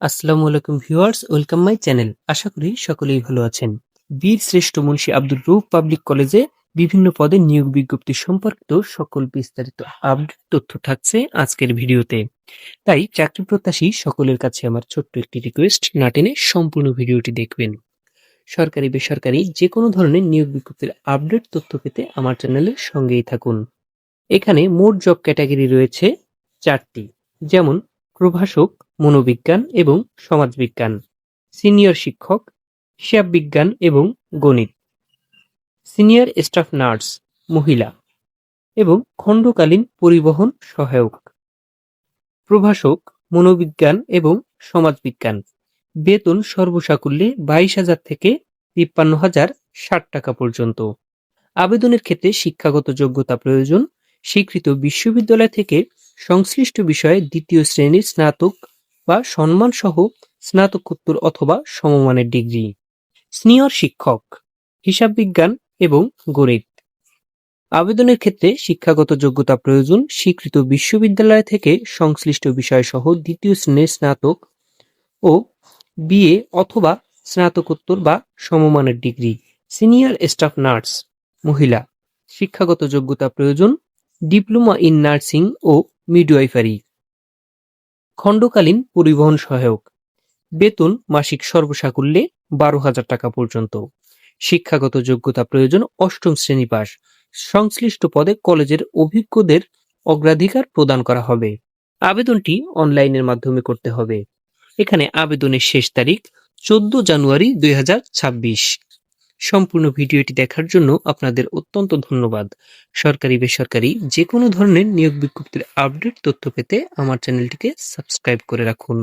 আসসালামু আলাইকুম viewers, welcome my channel. আশা করি সকলেই ভালো আছেন। বীর শ্রেষ্ঠ মুন্সী আব্দুর রউফ পাবলিক কলেজে বিভিন্ন পদে নিয়োগ বিজ্ঞপ্তি সম্পর্কিত সকল বিস্তারিত আপডেট তথ্য থাকছে আজকের ভিডিওতে। তাই চাকরি প্রত্যাশী সকলের কাছে আমার ছোট্ট একটি রিকোয়েস্ট, না টেনে সম্পূর্ণ ভিডিওটি দেখবেন। সরকারি বেসরকারি যে কোনো ধরনের নিয়োগ বিজ্ঞপ্তির আপডেট তথ্য পেতে আমার চ্যানেলের সঙ্গেই থাকুন। এখানে মোট জব ক্যাটাগরি রয়েছে ৪টি, যেমন প্রভাষক, মনোবিজ্ঞান এবং সমাজবিজ্ঞান, সিনিয়র শিক্ষক, হিসাব বিজ্ঞান এবং গণিত, সিনিয়র স্টাফ নার্স মহিলা এবং খণ্ডকালীন পরিবহন সহায়ক। প্রভাষক, মনোবিজ্ঞান এবং সমাজবিজ্ঞান, বেতন সর্বসাকুল্যে 22,000 থেকে 53,060 টাকা পর্যন্ত। আবেদনের ক্ষেত্রে শিক্ষাগত যোগ্যতা প্রয়োজন। স্বীকৃত বিশ্ববিদ্যালয় থেকে সংশ্লিষ্ট বিষয়ে দ্বিতীয় শ্রেণীর স্নাতক বা সম্মানসহ স্নাতকোত্তর অথবা সমমানের ডিগ্রি। সিনিয়র শিক্ষক, হিসাব বিজ্ঞান এবং গণিত। আবেদনের ক্ষেত্রে শিক্ষাগত যোগ্যতা প্রয়োজন। স্বীকৃত বিশ্ববিদ্যালয় থেকে সংশ্লিষ্ট বিষয়সহ দ্বিতীয় শ্রেণীর স্নাতক ও বিএ অথবা স্নাতকোত্তর বা সমমানের ডিগ্রি। সিনিয়র স্টাফ নার্স মহিলা, শিক্ষাগত যোগ্যতা প্রয়োজন। ডিপ্লোমা ইন নার্সিং ও মিডওয়াইফারি। খণ্ডকালীন পরিবহন সহায়ক, বেতন মাসিক সর্বসাকুল্যে 12,000 টাকা পর্যন্ত। শিক্ষাগত যোগ্যতা প্রয়োজন 8ম শ্রেণী পাস। সংশ্লিষ্ট পদে কলেজের অভিজ্ঞদের অগ্রাধিকার প্রদান করা হবে। আবেদনটি অনলাইনের মাধ্যমে করতে হবে। এখানে আবেদনের শেষ তারিখ 14 জানুয়ারি 2026। সম্পূর্ণ ভিডিওটি দেখার জন্য আপনাদের অত্যন্ত ধন্যবাদ। সরকারি বেসরকারি যে কোনো ধরনের নিয়োগ বিজ্ঞপ্তির আপডেট তথ্য পেতে আমার চ্যানেলটিকে সাবস্ক্রাইব করে রাখুন।